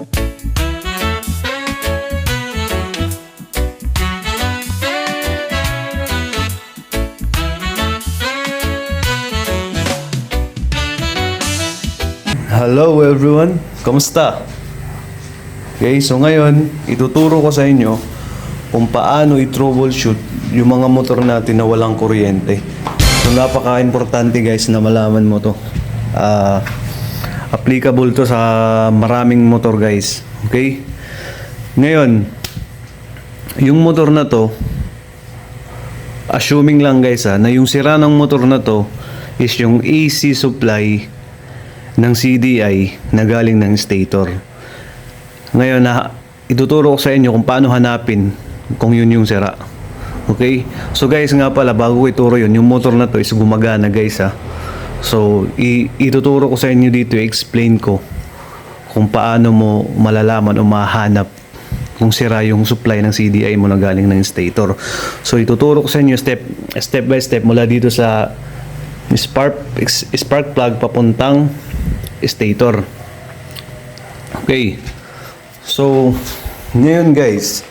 Hello everyone, kamusta? Okay, so ngayon ituturo ko sa inyo kung paano i-troubleshoot yung mga motor natin na walang kuryente. So napaka-importante guys na malaman mo to. Applicable to sa maraming motor guys. Okay? Ngayon, yung motor na to, assuming lang guys na yung sira ng motor na to is yung AC supply ng CDI na galing ng stator. Ngayon ituturo ko sa inyo kung paano hanapin kung yun yung sira. Okay? So guys nga pala, bago ko ituro yun, yung motor na to is gumagana guys So ituturo ko sa inyo dito, explain ko kung paano mo malalaman o mahanap kung sira yung supply ng CDI mo na galing ng stator. So ituturo ko sa inyo step by step mula dito sa spark plug papuntang stator. Okay. So ngayon guys,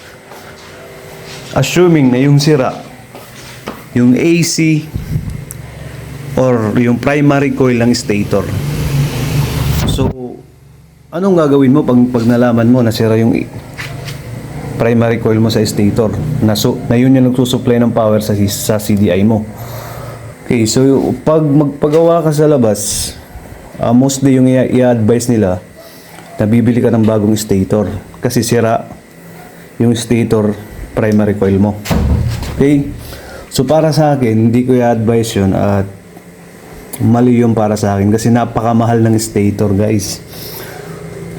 assuming na yung sira yung AC or yung primary coil ng stator. So anong gagawin mo pag nalaman mo na sira yung primary coil mo sa stator na yun yung nagsusupply ng power sa CDI mo? Okay, so pag magpagawa ka sa labas, mostly yung i-advise nila na bibili ka ng bagong stator kasi sira yung stator primary coil mo. Okay? So para sa akin, hindi ko i-advise yun at mali yun para sa akin kasi napakamahal ng stator guys.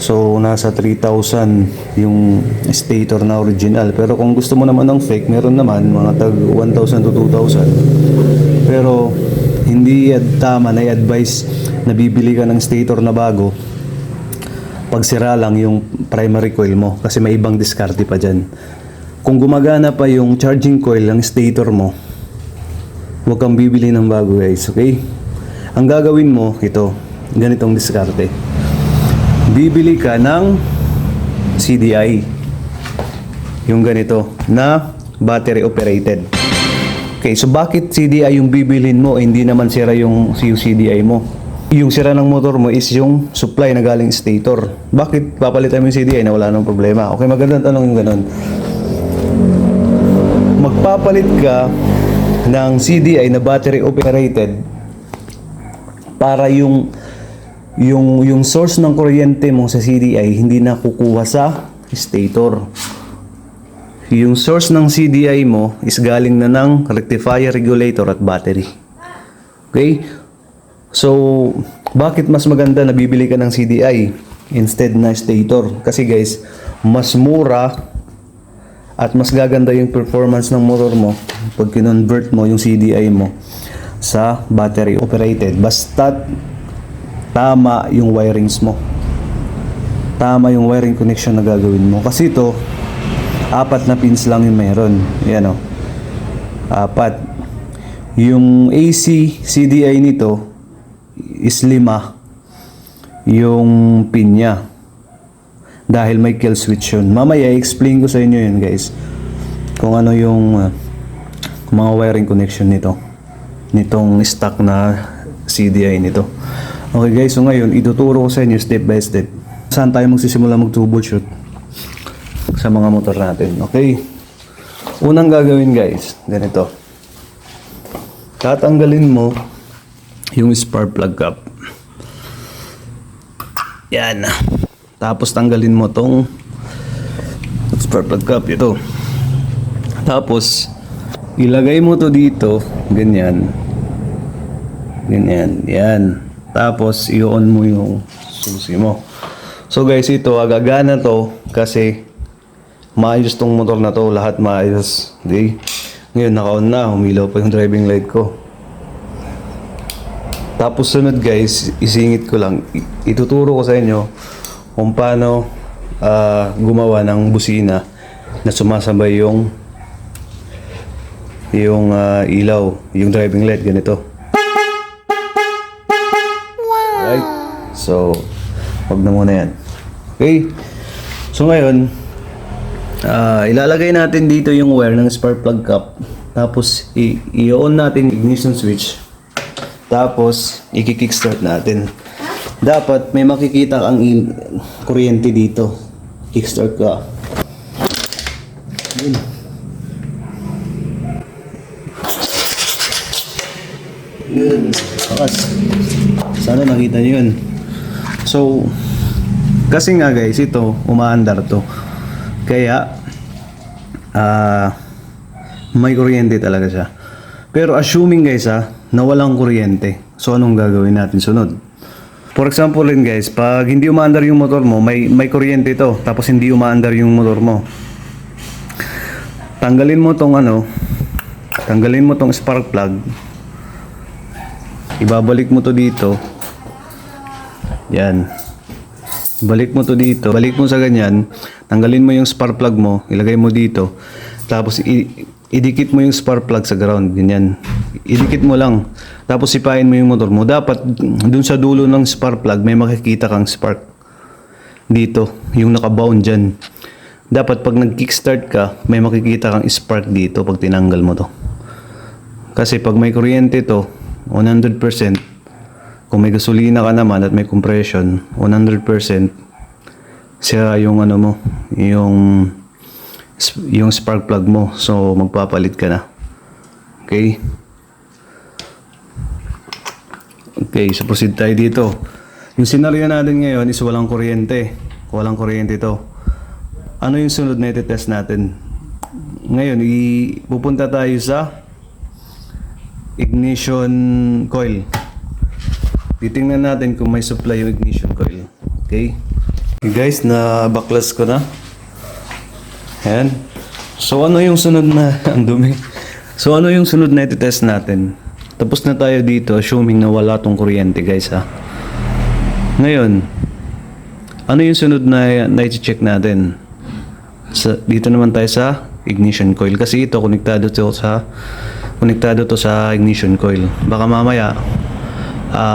So nasa 3,000 yung stator na original, pero kung gusto mo naman ng fake, meron naman mga tag 1,000 to 2,000. Pero hindi tama na i-advise na bibili ka ng stator na bago pag sira lang yung primary coil mo kasi may ibang diskarte pa dyan. Kung gumagana pa yung charging coil ng stator mo, huwag kang bibili ng bago guys, okay? Ang gagawin mo, ito, ganitong diskarte. Bibili ka ng CDI, yung ganito na battery operated. Okay, so bakit CDI yung bibilin mo, hindi naman sira yung CDI mo? Yung sira ng motor mo is yung supply na galing stator. Bakit papalitan mo yung CDI na wala nang problema? Okay, magandang tanong yung ganun. Magpapalit ka ng CDI na battery operated para yung source ng kuryente mo sa CDI hindi na kukuha sa stator. Yung source ng CDI mo is galing na ng rectifier, regulator at battery. Okay? So, bakit mas maganda na bibili ka ng CDI instead na stator? Kasi guys, mas mura at mas gaganda yung performance ng motor mo pag kinonvert mo yung CDI mo sa battery operated. Basta tama yung wirings mo. Tama yung wiring connection na gagawin mo. Kasi ito, 4 na pins lang yung meron. Yan o. 4. Yung AC CDI nito is 5 yung pin niya. Dahil may kill switch yun. Mamaya i-explain ko sa inyo yun guys. Kung ano yung mga wiring connection nito. Nitong stock na CDI nito. Okay guys, so ngayon ituturo ko sa inyo step by step saan tayo magsisimula mag-troubleshoot sa mga motor natin. Okay? Unang gagawin guys, ganito. Tatanggalin mo yung spark plug cap. Yan. Tapos tanggalin mo tong spark plug cap, ito. Tapos ilagay mo to dito, ganyan. Ganyan, yan. Tapos i-on mo yung susi mo. So guys, ito gagana to kasi maayos tong motor na to, lahat maayos. Okay? Ngayon naka-on na, humilaw pa yung driving light ko. Tapos sunod guys, isingit ko lang, ituturo ko sa inyo kung paano gumawa ng busina na sumasabay yung ilaw, yung driving light, ganito. Right? So, wag na muna yan. Okay? So ngayon, ilalagay natin dito yung wire ng spark plug cap. Tapos i-on natin yung ignition switch. Tapos i-kickstart natin. Dapat may makikita kang kuryente dito. Kickstart ka. Yun. Yun. Bakas. Sana nakita nyo yun. So, kasi nga guys, ito, umaandar to. Kaya, may kuryente talaga siya. Pero assuming guys na walang kuryente. So, anong gagawin natin sunod? For example rin guys, pag hindi umaandar yung motor mo, may kuryente ito. Tapos hindi umaandar yung motor mo. Tanggalin mo tong spark plug. Ibabalik mo to dito. Yan. Balik mo to dito. Balik mo sa ganyan. Tanggalin mo yung spark plug mo. Ilagay mo dito. Tapos idikit mo yung spark plug sa ground. Ganyan. Idikit mo lang. Tapos sipain mo yung motor mo. Dapat dun sa dulo ng spark plug may makikita kang spark. Dito. Yung nakabound dyan. Dapat pag nag-kickstart ka, may makikita kang spark dito pag tinanggal mo to. Kasi pag may kuryente to, 100%, kung may gasolina ka naman at may compression, 100% sira yung yung spark plug mo. So magpapalit ka na. Okay? Okay, so proceed tayo dito. Yung scenario natin ngayon is walang kuryente. Walang kuryente to. Ano yung sunod na iti-test natin? Ngayon, pupunta tayo sa ignition coil. Titingnan natin kung may supply yung ignition coil. Okay? Okay guys, na-backlash ko na. Ayan. So ano yung sunod na, ang dumi. So ano yung sunod na iti-test natin? Tapos na tayo dito, assuming na wala tong kuryente guys ha. Ngayon, ano yung sunod na i-check natin? Dito naman tayo sa ignition coil. Kasi ito, konektado to sa ignition coil. Baka mamaya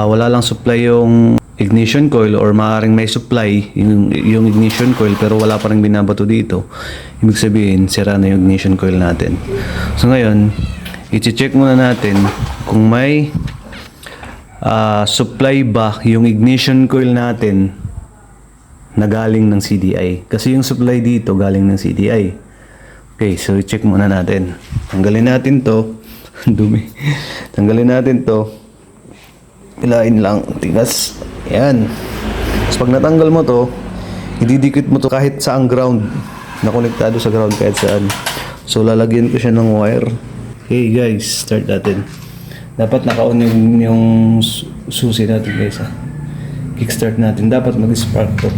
wala lang supply yung ignition coil or maaaring may supply yung ignition coil pero wala pa rin binabato dito. Ibig sabihin, sira na yung ignition coil natin. So ngayon, i-check muna natin kung may supply ba yung ignition coil natin na galing ng CDI. Kasi yung supply dito galing ng CDI. Okay, so i-check muna natin. Tanggalin natin to. Dumi. Tanggalin natin to. Pilain lang. Tigas. Ayan. Tapos pag natanggal mo to, ididikit mo to kahit saang ground. Nakonektado sa ground kahit saan. So lalagyan ko siya ng wire. Okay guys, start natin. Dapat naka-on yung susi natin guys ha. Kickstart natin. Dapat mag-spark to.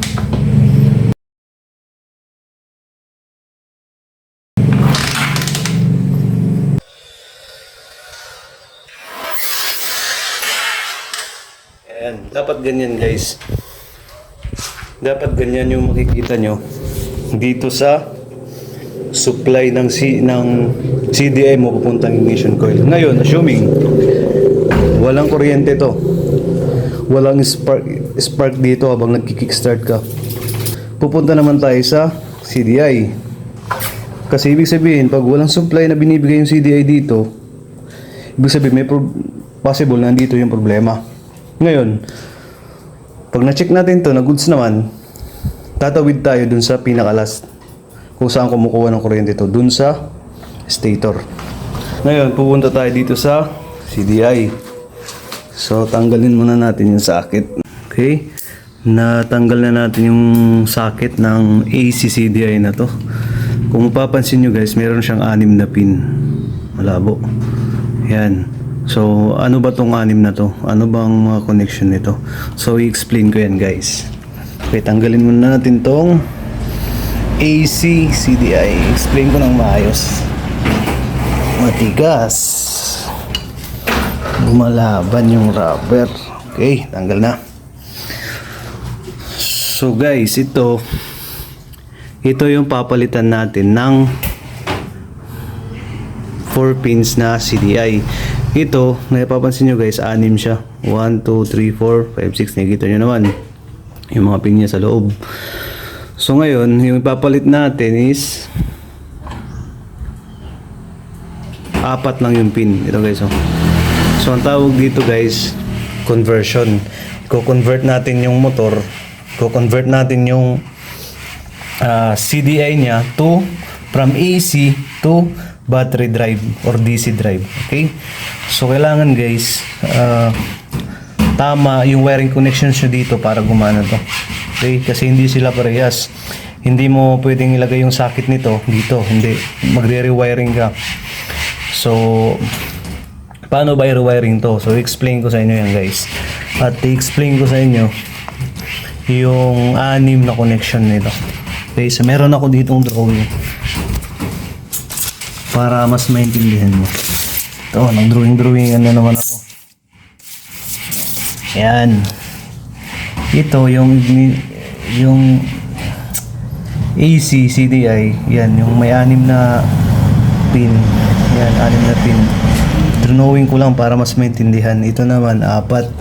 Ayan. Dapat ganyan guys. Dapat ganyan yung makikita nyo dito sa supply ng CDI mo papuntang ignition coil. Ngayon, assuming walang kuryente to. Walang spark dito habang nagki-kickstart ka. Pupunta naman tayo sa CDI. Kasi ibig sabihin, pag walang supply na binibigay yung CDI dito, ibig sabihin may possible na nandito yung problema. Ngayon, pag na-check natin to, na goods naman, tatawid tayo dun sa pinaka-last. Kung saan kumukuha ng kuryente to, dun sa stator. Ngayon, pupunta tayo dito sa CDI. So, tanggalin muna natin yung socket. Okay? Natanggal na natin yung socket ng AC CDI na to. Kung mapapansin nyo guys, meron siyang 6 na pin. Malabo. Yan. So, ano ba tong 6 na to? Ano bang mga connection nito? So, i-explain ko yan guys. Okay, tanggalin muna natin tong AC CDI. Explain ko ng maayos. Matigas. Lumalaban yung rubber. Okay, tanggal na. So guys, ito yung papalitan natin ng 4 pins na CDI. Ito, napapansin nyo guys, 6 siya. 1, 2, 3, 4, 5, 6. Nakikita nyo naman yung mga pin niya sa loob. So ngayon, yung ipapalit natin is apat lang yung pin. Ito guys, oh. So ang tawag dito guys, conversion. Ko-convert natin yung motor, ko-convert natin yung CDI niya to from AC to battery drive or DC drive. Okay? So kailangan guys, tama yung wiring connections nyo dito para gumana to. Okay? Kasi hindi sila parehas. Hindi mo pwedeng ilagay yung socket nito dito. Hindi. Magre-rewiring ka. So, paano ba i-rewiring to? So, explain ko sa inyo yan guys. At i-explain ko sa inyo yung 6 na connection nito. Okay? So, meron ako ditong drawing para mas maintindihan mo. Ito, nag-drawing na naman ako. Yan. Ito yung AC CDI, yan yung may 6 na pin. Yan, 6 na pin. Drawing ko lang para mas maintindihan. Ito naman 4.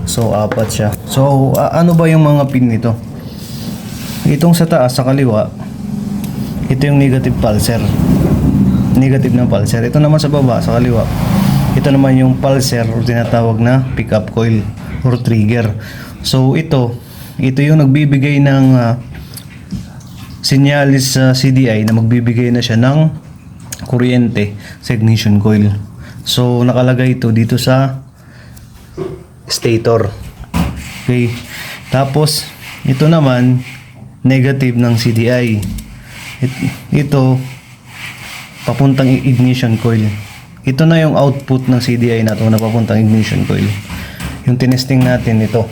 So 4 siya. So ano ba yung mga pin nito? Itong sa taas sa kaliwa, ito yung negative pulser. Negative ng pulser. Ito naman sa baba sa kaliwa, ito naman yung pulser o tinatawag na pickup coil or trigger. So ito yung nagbibigay ng sinyalis sa CDI na magbibigay na siya ng kuryente sa ignition coil. So nakalagay ito dito sa stator. Okay. Tapos ito naman negative ng CDI. Ito papuntang ignition coil. Ito na yung output ng CDI na ito na papuntang ignition coil. Yung tinesting natin ito.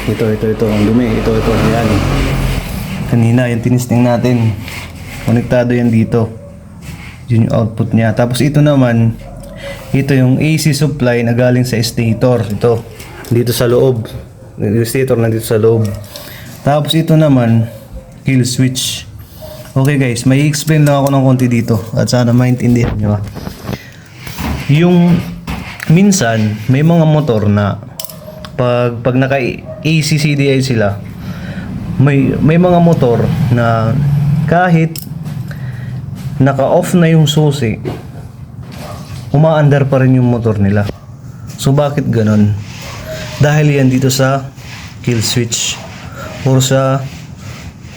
Ito. Ang dumi. Ito. Yan. Kanina, yung tinesting natin. Konektado yan dito. Yun yung output niya. Tapos ito naman, ito yung AC supply na galing sa stator. Ito. Dito sa loob. Yung stator na dito sa loob. Tapos ito naman, kill switch. Okay guys, may explain lang ako ng konti dito at sana maintindihan nyo. Yung minsan may mga motor na pag naka AC CDI sila, may mga motor na kahit naka-off na yung susi, umaandar pa rin yung motor nila. So bakit ganon? Dahil yan dito sa kill switch or sa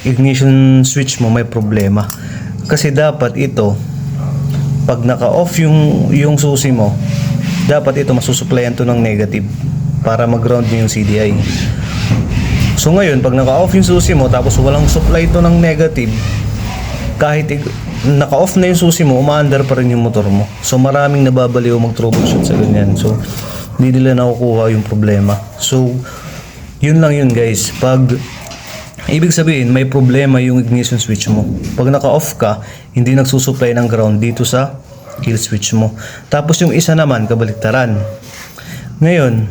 ignition switch mo may problema. Kasi dapat ito, pag naka-off yung susi mo, dapat ito masusuplayan to ng negative para mag-ground yung CDI. So ngayon, pag naka-off yung susi mo tapos walang supply to ng negative, kahit naka-off na yung susi mo, umaandar pa rin yung motor mo. So maraming nababaliw mag-troubleshoot sa ganyan. So hindi nila nakukuha yung problema. So yun lang yun guys. Ibig sabihin, may problema yung ignition switch mo. Pag naka-off ka, hindi nagsusupply ng ground dito sa kill switch mo. Tapos yung isa naman, kabaliktaran. Ngayon,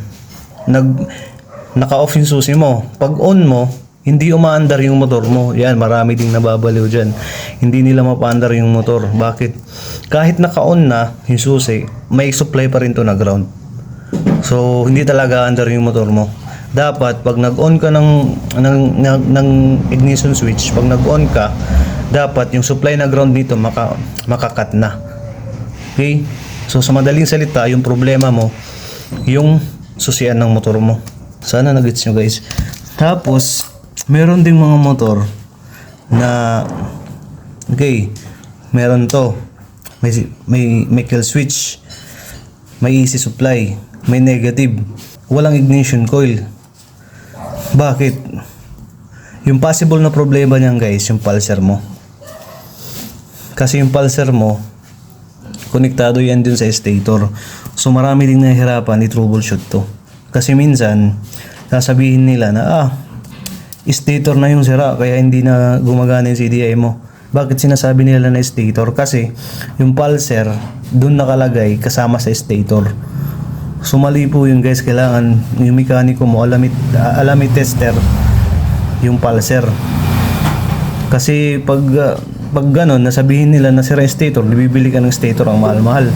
naka-off yung susi mo. Pag on mo, hindi umaandar yung motor mo. Yan, marami ding nababaliw dyan. Hindi nila mapaandar yung motor. Bakit? Kahit naka-on na yung susi, may supply pa rin to na ground. So, hindi talaga andar yung motor mo. Dapat pag nag-on ka ng ignition switch, pag nag-on ka, dapat yung supply na ground dito makakat na. Okay? So sa madaling salita, yung problema mo, yung susian ng motor mo. Sana nag-gets nyo guys. Tapos, meron ding mga motor na okay, meron to. May kill switch, may AC supply, may negative, walang ignition coil. Bakit? Yung possible na problema niyan guys, yung pulser mo. Kasi yung pulser mo, konektado yan dun sa stator. So marami ding nahihirapan i-troubleshoot to. Kasi minsan, sasabihin nila na stator na yung sira kaya hindi na gumagana yung CDI mo. Bakit sinasabi nila na stator? Kasi yung pulser, dun nakalagay kasama sa stator. So mali po yun guys, kailangan yung mekaniko mo alamit tester yung pulser. Kasi pag ganon, nasabihin nila na sira yung stator, bibili ka ng stator ang mahal-mahal.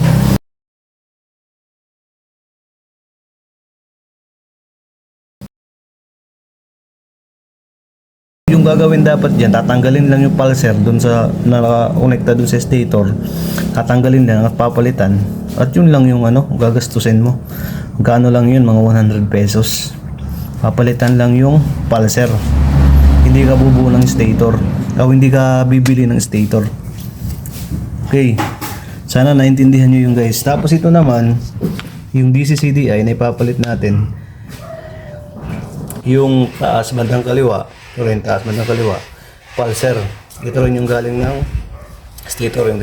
Yung gagawin dapat dyan, tatanggalin lang yung pulser dun sa naka-connecta dun sa stator. Tatanggalin lang at papalitan. At yun lang yung gagastusin mo. Magkano lang yun, mga 100 pesos. Papalitan lang yung pulser. Hindi ka bubuo ng stator. O hindi ka bibili ng stator. Okay. Sana naintindihan nyo yung guys. Tapos ito naman, yung DC-CDI na ipapalit natin. Yung taas bandang kaliwa. Ito rin taas bandang kaliwa. Pulser. Ito rin yung galing ng stator. Yung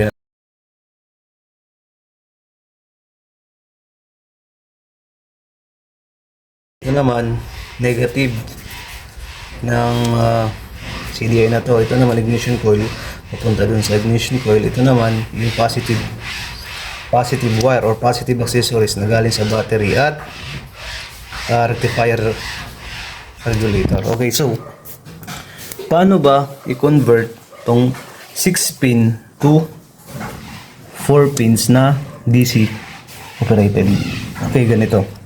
ito naman, negative ng CDI na to. Ito naman, ignition coil. Papunta dun sa ignition coil. Ito naman, yung positive wire or positive accessories na galing sa battery at rectifier regulator. Okay, so, paano ba i-convert tong 6 pin to 4 pins na DC operated? Okay, ganito.